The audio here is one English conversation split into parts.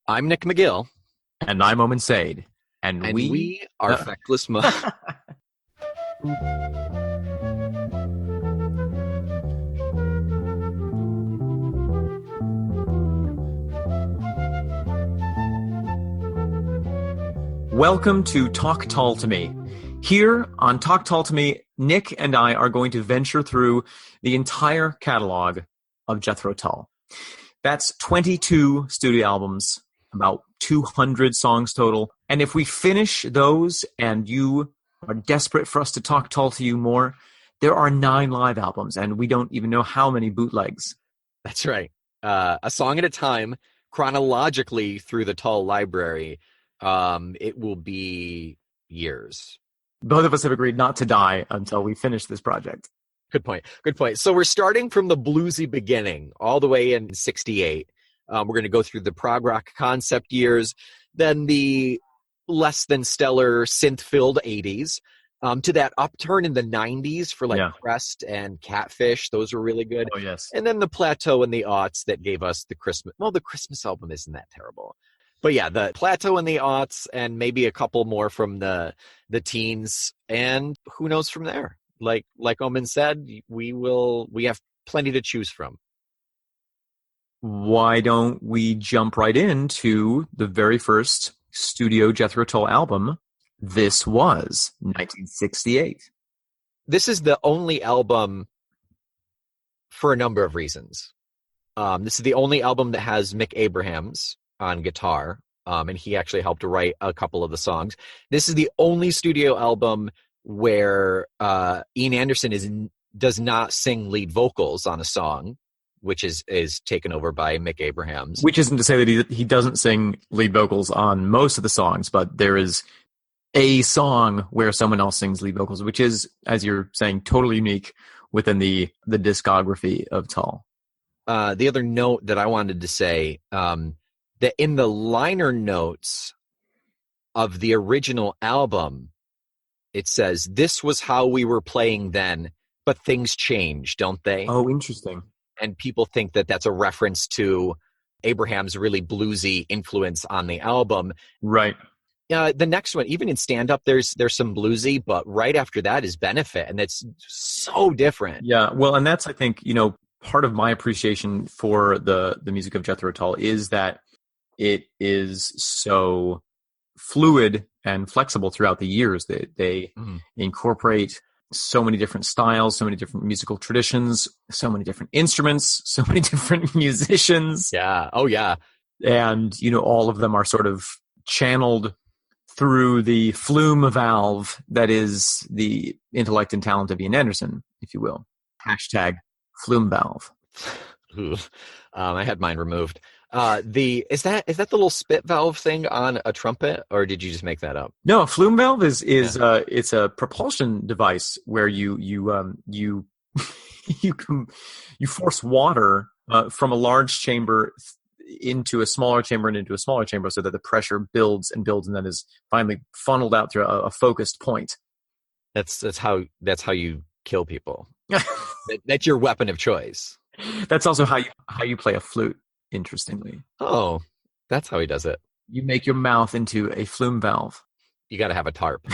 I'm Nick McGill. And I'm Omen Said. And we are Feckless Mo. Welcome to Talk Tull to Me. Here on Talk Tull to Me, Nick and I are going to venture through the entire catalog of Jethro Tull. That's 22 studio albums, about 200 songs total. And if we finish those and you are desperate for us to talk Tull to you more, there are 9 live albums, and we don't even know how many bootlegs. That's right. A song at a time, chronologically through the Tull library. It will be years. Both of us have agreed not to die until we finish this project. Good point. So we're starting from the bluesy beginning, all the way in 68. We're going to go through the prog rock concept years, then the less than stellar synth-filled 80s, to that upturn in the 90s for Crest and Catfish. Those were really good. Oh, yes. And then the plateau in the aughts that gave us the Christmas. Well, the Christmas album isn't that terrible. But yeah, the plateau in the aughts and maybe a couple more from the teens. And who knows from there? Like Omen said, we have plenty to choose from. Why don't we jump right into the very first studio Jethro Tull album? This was 1968. This is the only album for a number of reasons. This is the only album that has Mick Abrahams on guitar, and he actually helped write a couple of the songs. This is the only studio album where Ian Anderson does not sing lead vocals on a song, which is taken over by Mick Abrahams. Which isn't to say that he doesn't sing lead vocals on most of the songs, but there is a song where someone else sings lead vocals, which is, as you're saying, totally unique within the discography of Tull. The other note that I wanted to say, that in the liner notes of the original album, it says, "This was how we were playing then, but things change, don't they?" Oh, interesting. And people think that that's a reference to Abraham's really bluesy influence on the album. Right. The next one, even in stand-up, there's some bluesy, but right after that is Benefit, and it's so different. Yeah, well, and that's, I think, part of my appreciation for the music of Jethro Tull is that it is so fluid and flexible throughout the years. They incorporate so many different styles, so many different musical traditions, so many different instruments, so many different musicians. Yeah. Oh, yeah. And, all of them are sort of channeled through the flume valve that is the intellect and talent of Ian Anderson, if you will. Hashtag flume valve. I had mine removed. Is that the little spit valve thing on a trumpet, or did you just make that up? No, a flume valve is it's a propulsion device where you force water from a large chamber into a smaller chamber and into a smaller chamber, so that the pressure builds and builds and then is finally funneled out through a focused point. That's how you kill people. That's your weapon of choice. That's also how you play a flute. Interestingly. Oh, that's how he does it. You make your mouth into a flume valve. You got to have a tarp,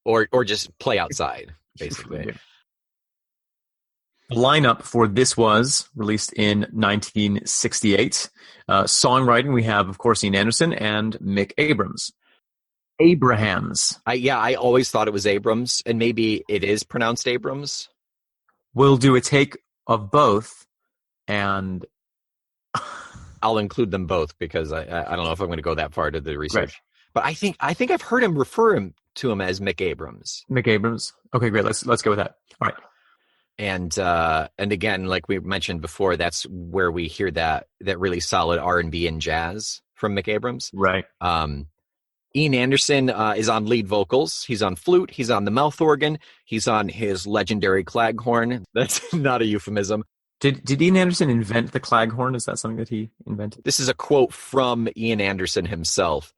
or just play outside, basically. The lineup for This Was released in 1968. Songwriting, we have, of course, Ian Anderson and Mick Abrahams. I always thought it was Abrams, and maybe it is pronounced Abrams. We'll do a take of both, and I'll include them both because I don't know if I'm going to go that far to the research. Right. But I think I've heard him refer to him as Mick Abrams. Mick Abrams. Okay, great. Let's go with that. All right. And again, like we mentioned before, that's where we hear that really solid R&B and jazz from Mick Abrams. Right. Ian Anderson is on lead vocals. He's on flute. He's on the mouth organ. He's on his legendary claghorn. That's not a euphemism. Did Ian Anderson invent the claghorn? Is that something that he invented? This is a quote from Ian Anderson himself.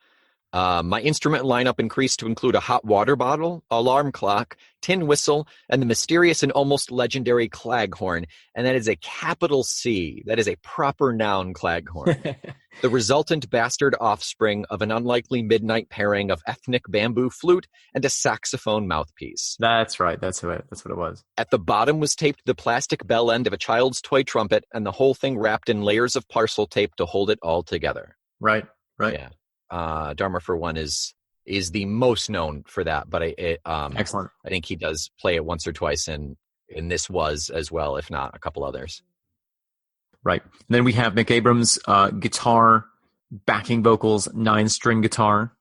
My instrument lineup increased to include a hot water bottle, alarm clock, tin whistle, and the mysterious and almost legendary claghorn. And that is a capital C. That is a proper noun, claghorn. The resultant bastard offspring of an unlikely midnight pairing of ethnic bamboo flute and a saxophone mouthpiece. That's right. That's what it was. At the bottom was taped the plastic bell end of a child's toy trumpet, and the whole thing wrapped in layers of parcel tape to hold it all together. Right. Yeah. Dharma for One is the most known for that, but Excellent. I think he does play it once or twice, and this was as well, if not a couple others. Right. And then we have Mick Abrams, guitar, backing vocals, 9-string guitar.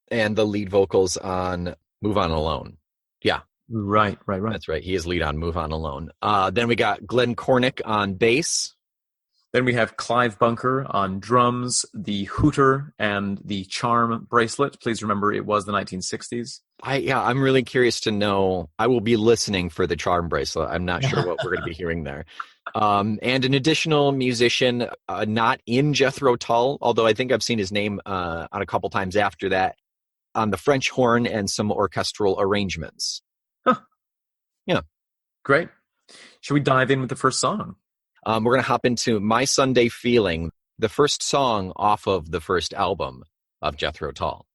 And the lead vocals on Move On Alone. Yeah. Right. That's right. He is lead on Move On Alone. Then we got Glenn Cornick on bass. Then we have Clive Bunker on drums, the hooter, and the charm bracelet. Please remember, it was the 1960s. I'm really curious to know. I will be listening for the charm bracelet. I'm not sure what we're going to be hearing there. And an additional musician, not in Jethro Tull, although I think I've seen his name on a couple times after that, on the French horn and some orchestral arrangements. Huh. Yeah. Great. Should we dive in with the first song? We're going to hop into My Sunday Feeling, the first song off of the first album of Jethro Tull.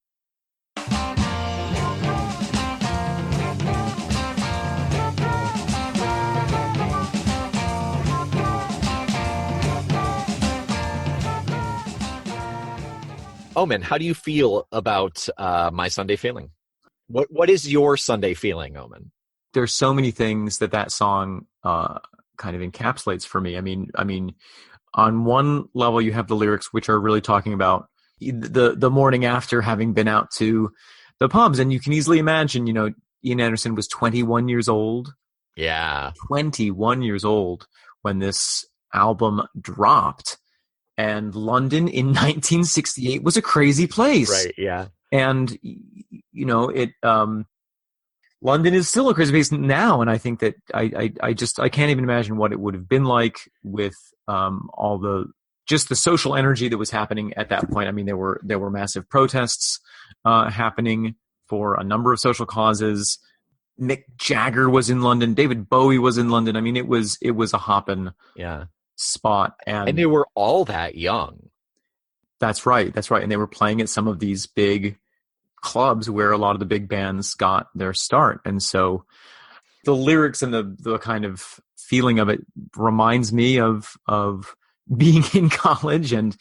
Omen, how do you feel about My Sunday Feeling? What is your Sunday feeling, Omen? There's so many things that song kind of encapsulates for me. I mean, on one level, you have the lyrics, which are really talking about the morning after having been out to the pubs, and you can easily imagine, Ian Anderson was 21 years old. Yeah, 21 years old when this album dropped, and London in 1968 was a crazy place. Right. Yeah, and it. London is still a crazy place now, and I think that I can't even imagine what it would have been like with all the social energy that was happening at that point. I mean, there were massive protests happening for a number of social causes. Mick Jagger was in London. David Bowie was in London. I mean, it was a hopping spot, and they were all that young. That's right. And they were playing at some of these big clubs where a lot of the big bands got their start. And so the lyrics and the kind of feeling of it reminds me of being in college and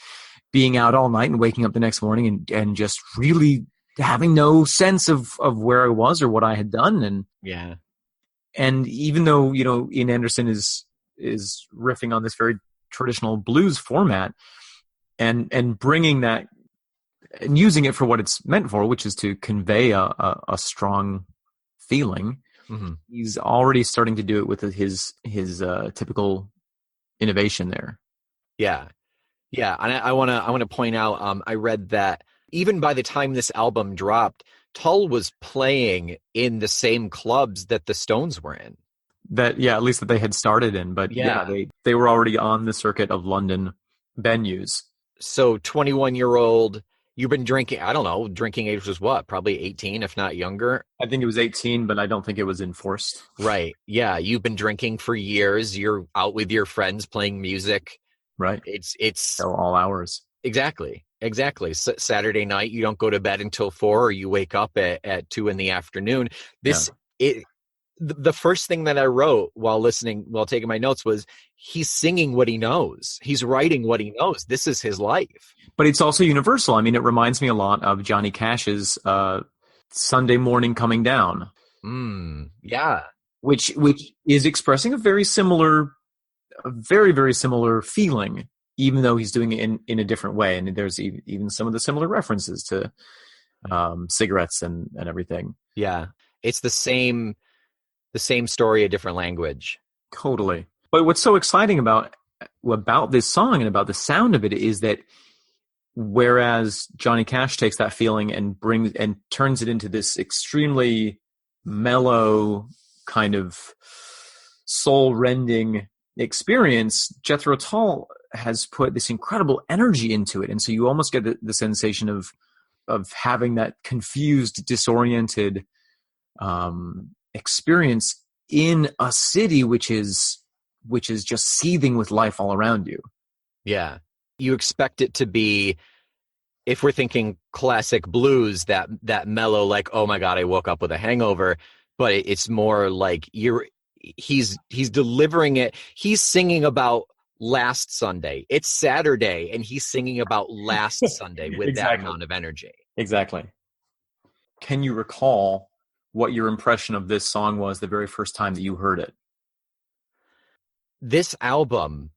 being out all night and waking up the next morning and just really having no sense of where I was or what I had done. And even though, Ian Anderson is riffing on this very traditional blues format and bringing that and using it for what it's meant for, which is to convey a strong feeling. Mm-hmm. He's already starting to do it with his typical innovation there. Yeah. And I want to point out, I read that even by the time this album dropped, Tull was playing in the same clubs that the Stones were in. At least that they had started in. But they were already on the circuit of London venues. So 21-year-old. You've been drinking, I don't know, drinking age was what? Probably 18, if not younger? I think it was 18, but I don't think it was enforced. Right. Yeah. You've been drinking for years. You're out with your friends playing music. Right. It's all hours. Exactly. Saturday night, you don't go to bed until 4, or you wake up at 2 in the afternoon. The first thing that I wrote while taking my notes was, he's singing what he knows. He's writing what he knows. This is his life. But it's also universal. I mean, it reminds me a lot of Johnny Cash's Sunday Morning Coming Down. Yeah. Which is expressing a very, very similar feeling, even though he's doing it in a different way. And there's even some of the similar references to cigarettes and everything. Yeah. It's the same story, a different language. Totally. But what's so exciting about this song and about the sound of it is that whereas Johnny Cash takes that feeling and turns it into this extremely mellow kind of soul-rending experience, Jethro Tull has put this incredible energy into it. And so you almost get the sensation of of having that confused, disoriented experience in a city which is just seething with life all around you. Yeah. You expect it to be, if we're thinking classic blues, that mellow, like, oh my God, I woke up with a hangover, but it's more like he's delivering it. He's singing about last Sunday. It's Saturday and he's singing about last Sunday with that Exactly. amount of energy. Exactly. Can you recall what your impression of this song was the very first time that you heard it? This album,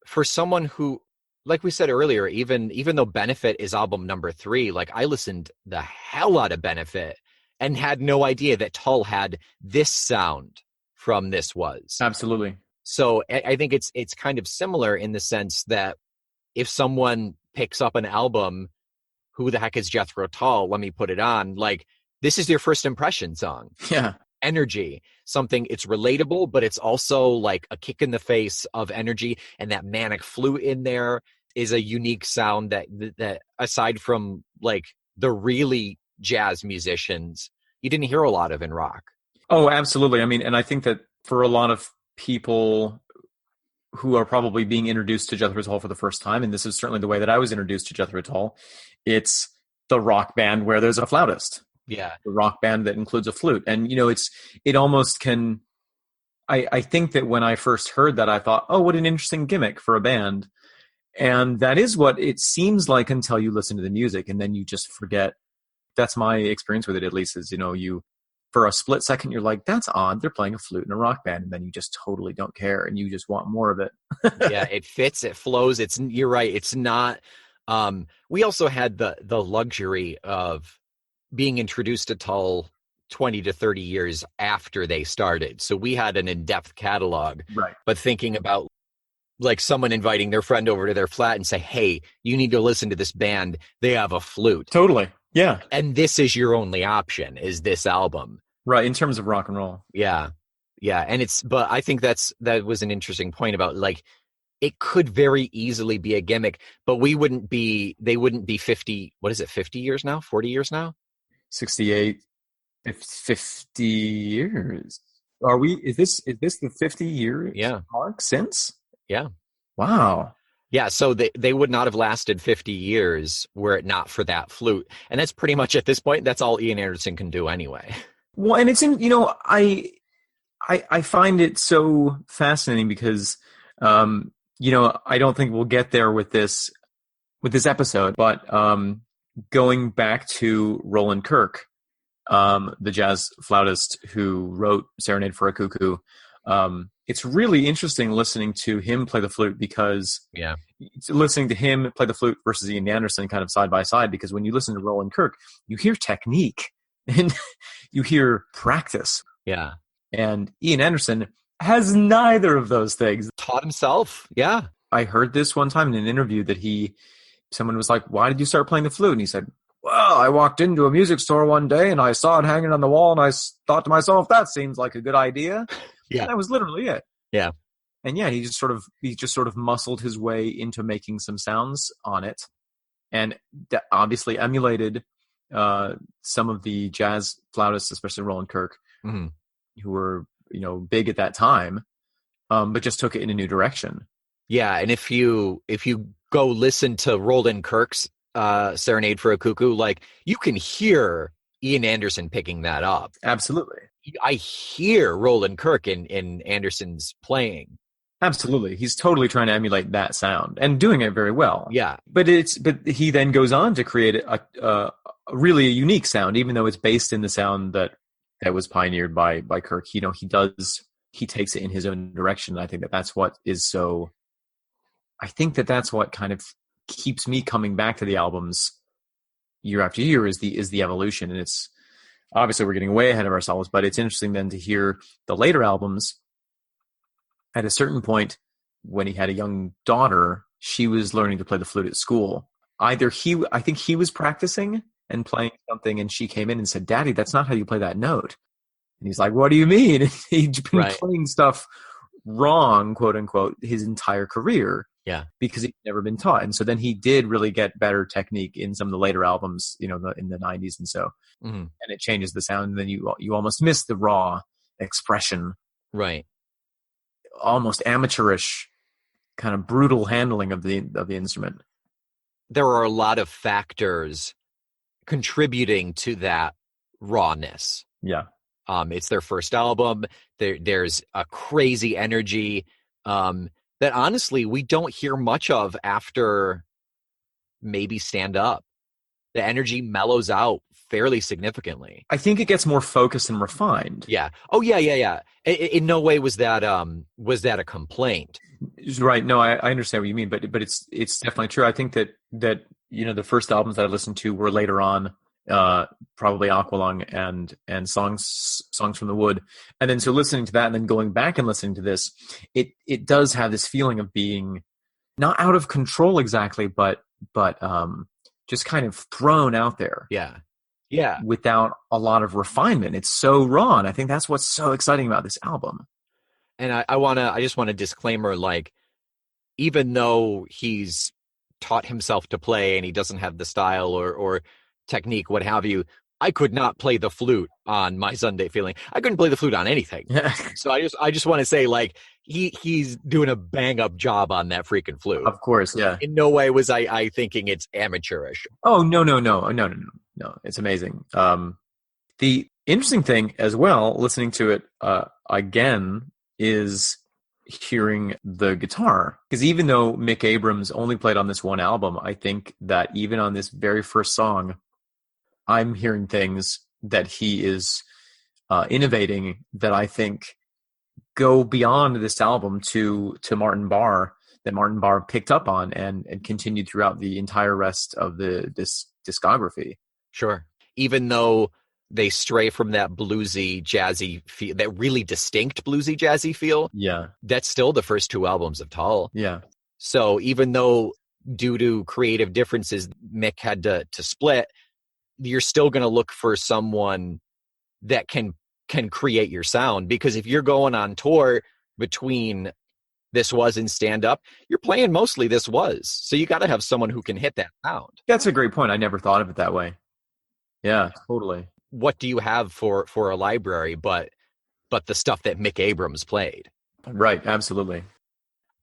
for someone who, like we said earlier, even though Benefit is album number 3, like I listened the hell out of Benefit and had no idea that Tull had this sound from This Was. Absolutely. So I think it's kind of similar in the sense that if someone picks up an album, who the heck is Jethro Tull? Let me put it on. Like, this is your first impression song. Yeah. Energy, something, it's relatable, but it's also like a kick in the face of energy. And that manic flute in there is a unique sound that aside from like the really jazz musicians, you didn't hear a lot of in rock. Oh, absolutely. I mean, and I think that for a lot of people who are probably being introduced to Jethro Tull for the first time, and this is certainly the way that I was introduced to Jethro Tull, it's the rock band where there's a flautist. Yeah. The rock band that includes a flute. And, it almost can, I think that when I first heard that, I thought, oh, what an interesting gimmick for a band. And that is what it seems like until you listen to the music, and then you just forget. That's my experience with it, at least, is, you, for a split second, you're like, that's odd. They're playing a flute in a rock band. And then you just totally don't care. And you just want more of it. Yeah, it fits, it flows. You're right. It's not, we also had the luxury of being introduced to Tull 20 to 30 years after they started. So we had an in-depth catalog. Right. But thinking about like someone inviting their friend over to their flat and say, hey, you need to listen to this band. They have a flute. Totally. Yeah. And this is your only option, is this album. Right. In terms of rock and roll. Yeah. Yeah. And but I think that was an interesting point about like, it could very easily be a gimmick, but they wouldn't be 50, what is it, 50 years now? 40 years now? 68, 50 years. Is this the 50 years mark since? Yeah. Wow. Yeah. So they would not have lasted 50 years were it not for that flute. And that's pretty much at this point, that's all Ian Anderson can do anyway. Well, and it's I find it so fascinating because, I don't think we'll get there with this episode, but going back to Roland Kirk, the jazz flautist who wrote Serenade for a Cuckoo, it's really interesting listening to him play the flute because listening to him play the flute versus Ian Anderson kind of side by side, because when you listen to Roland Kirk, you hear technique and you hear practice. Yeah. And Ian Anderson has neither of those things. Taught himself. Yeah. I heard this one time in an interview that someone was like, why did you start playing the flute? And he said, well, I walked into a music store one day and I saw it hanging on the wall and I thought to myself, that seems like a good idea. Yeah. And that was literally it. Yeah. And yeah, he just sort of muscled his way into making some sounds on it, and obviously emulated some of the jazz flautists, especially Roland Kirk, who were, big at that time, but just took it in a new direction. Yeah. And if you go listen to Roland Kirk's Serenade for a Cuckoo, like you can hear Ian Anderson picking that up. Absolutely. I hear Roland Kirk in Anderson's playing. Absolutely. He's totally trying to emulate that sound and doing it very well. Yeah. But he then goes on to create a really a unique sound, even though it's based in the sound that was pioneered by Kirk. He takes it in his own direction. And I think that's what kind of keeps me coming back to the albums year after year is the evolution. And it's obviously we're getting way ahead of ourselves, but it's interesting then to hear the later albums. At a certain point, when he had a young daughter, she was learning to play the flute at school. I think he was practicing and playing something, and she came in and said, "Daddy, that's not how you play that note." And he's like, "What do you mean?" And he'd been playing stuff wrong, quote unquote, his entire career. Yeah. because he'd never been taught. And so then he did really get better technique in some of the later albums, in the 90s and so. Mm-hmm. And it changes the sound. And then you almost miss the raw expression, Right. almost amateurish, kind of brutal handling of the instrument. There are a lot of factors contributing to that rawness. Yeah. It's their first album. There's a crazy energy that honestly we don't hear much of after maybe Stand Up. The energy mellows out fairly significantly. I think it gets more focused and refined. Yeah. Oh yeah. In no way was that a complaint. Right. No, I understand what you mean, but it's definitely true. I think that the first albums that I listened to were later on, probably Aqualung and songs from the Wood, and then so listening to that and then going back and listening to this, it does have this feeling of being not out of control exactly, but just kind of thrown out there. Yeah. Without a lot of refinement. It's so raw, and I think that's what's so exciting about this album. And I just want a disclaimer, like, even though he's taught himself to play and he doesn't have the style or technique, what have you, I could not play the flute on My Sunday Feeling. I couldn't play the flute on anything. So I just want to say, like, he's doing a bang up job on that freaking flute. Of course, yeah. In no way was I thinking it's amateurish. Oh, no. It's amazing. The interesting thing as well, listening to it again, is hearing the guitar. Because even though Mick Abrams only played on this one album, I think that even on this very first song, I'm hearing things that he is innovating that I think go beyond this album to Martin Barre, that Martin Barre picked up on and continued throughout the entire rest of this discography. Sure. Even though they stray from that bluesy, jazzy feel, that really distinct bluesy, jazzy feel. Yeah. That's still the first two albums of Tull. Yeah. So even though due to creative differences, Mick had to split, you're still going to look for someone that can create your sound. Because if you're going on tour between This Was and Stand Up, you're playing mostly This Was. So you got to have someone who can hit that sound. That's a great point. I never thought of it that way. Yeah, totally. What do you have for a library but the stuff that Mick Abrams played? Right, absolutely.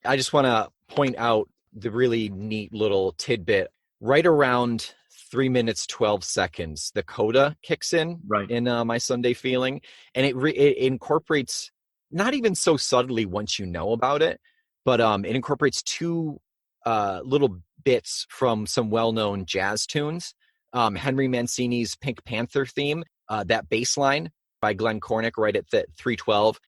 I just want to point out the really neat little tidbit. Right around 3 minutes, 12 seconds, the coda kicks in in My Sunday Feeling. And it incorporates, not even so subtly once you know about it, but it incorporates two little bits from some well-known jazz tunes. Henry Mancini's Pink Panther theme, that bass line by Glenn Cornick right at 312.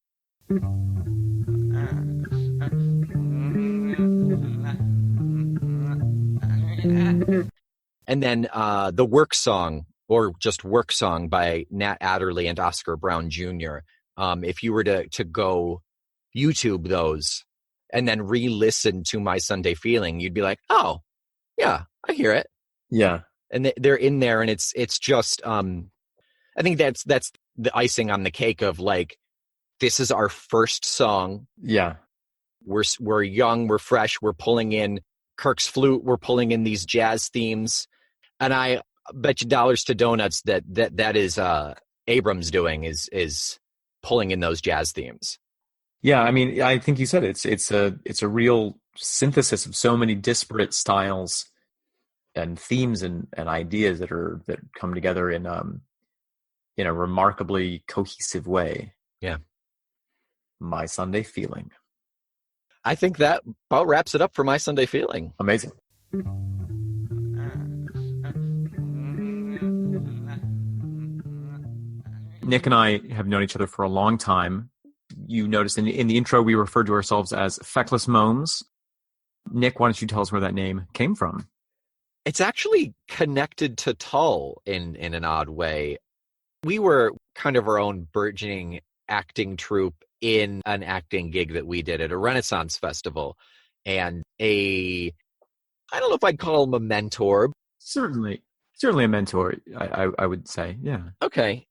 And then the Work Song, or just Work Song by Nat Adderley and Oscar Brown Jr. If you were to go YouTube those and then re-listen to My Sunday Feeling, you'd be like, oh, yeah, I hear it. Yeah. And they're in there, and it's just I think that's the icing on the cake of, like, this is our first song. Yeah. We're young, we're fresh, we're pulling in Kirk's flute, we're pulling in these jazz themes, and I bet you dollars to donuts that is Abrams doing is pulling in those jazz themes. Yeah, I mean, I think you said it's a real synthesis of so many disparate styles and themes and ideas that come together in a remarkably cohesive way. Yeah. My Sunday Feeling. I think that about wraps it up for My Sunday Feeling. Amazing. Nick and I have known each other for a long time. You noticed in the intro we referred to ourselves as Feckless Moans. Nick, why don't you tell us where that name came from? It's actually connected to Tull in an odd way. We were kind of our own burgeoning acting troupe in an acting gig that we did at a Renaissance festival. And I don't know if I'd call him a mentor. Certainly a mentor, I would say, yeah. Okay.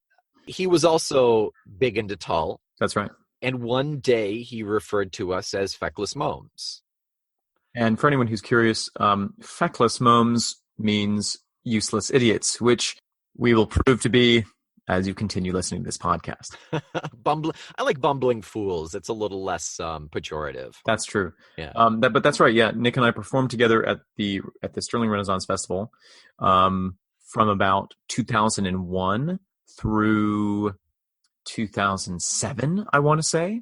He was also big into Tull. That's right. And one day he referred to us as Feckless Moans. And for anyone who's curious, feckless momes means useless idiots, which we will prove to be as you continue listening to this podcast. I like bumbling fools. It's a little less pejorative. That's true. Yeah. But that's right. Yeah, Nick and I performed together at the Sterling Renaissance Festival from about 2001 through 2007, I want to say.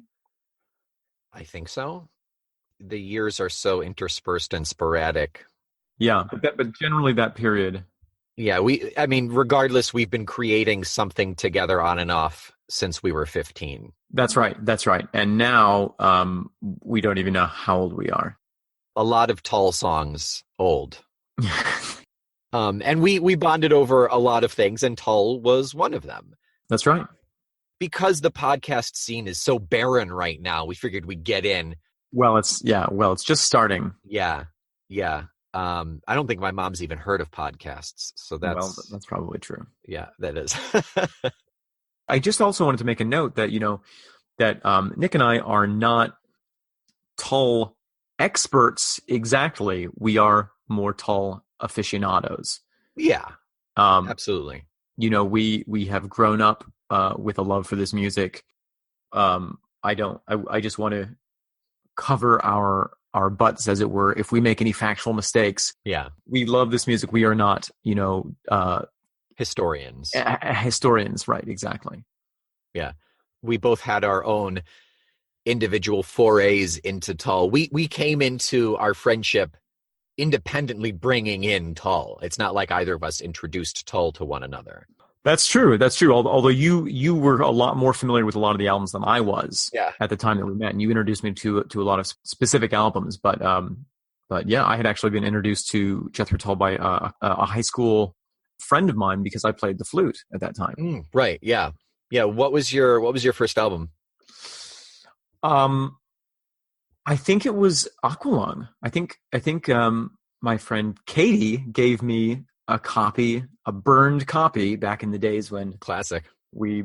I think so. The years are so interspersed and sporadic. Yeah, but generally that period. Yeah, regardless, we've been creating something together on and off since we were 15. That's right. And now we don't even know how old we are. A lot of Tull songs old. And we bonded over a lot of things, and Tull was one of them. That's right. Because the podcast scene is so barren right now, we figured we'd get in. Well, it's just starting. Yeah. I don't think my mom's even heard of podcasts, so that's probably true. Yeah, that is. I just also wanted to make a note that Nick and I are not Tull experts exactly. We are more Tull aficionados. Yeah, absolutely. We have grown up with a love for this music. I just want to cover our butts, as it were, if we make any factual mistakes. Yeah. We love this music. We are not, historians. Historians, right, exactly. Yeah. We both had our own individual forays into Tull. We came into our friendship independently bringing in Tull. It's not like either of us introduced Tull to one another. That's true. Although you were a lot more familiar with a lot of the albums than I was at the time that we met, and you introduced me to a lot of specific albums. But yeah, I had actually been introduced to Jethro Tull by a high school friend of mine because I played the flute at that time. Right. Yeah. Yeah. What was your first album? I think it was Aqualung. I think my friend Katie gave me a burned copy back in the days when classic. We,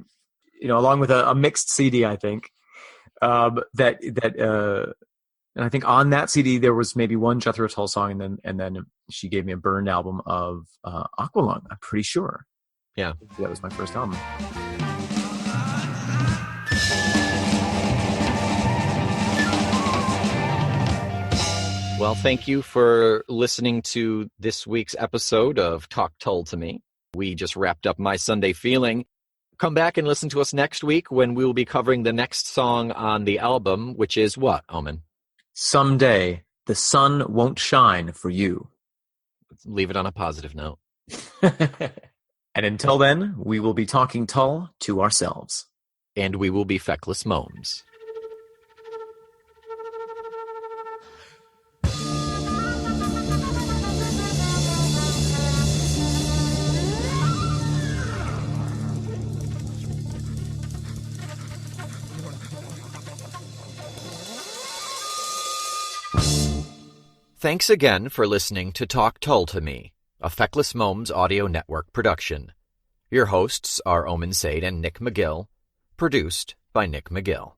along with a mixed CD, I think, and I think on that CD there was maybe one Jethro Tull song, and then she gave me a burned album of Aqualung. I'm pretty sure. Yeah, that was my first album. Well, thank you for listening to this week's episode of Talk Tull to Me. We just wrapped up My Sunday Feeling. Come back and listen to us next week when we will be covering the next song on the album, which is what, Omen? Someday the sun won't shine for you. Let's leave it on a positive note. And until then, we will be talking Tull to ourselves. And we will be feckless momes. Thanks again for listening to Talk Tull to Me, a Feckless Momes Audio Network production. Your hosts are Omen Sade and Nick McGill, produced by Nick McGill.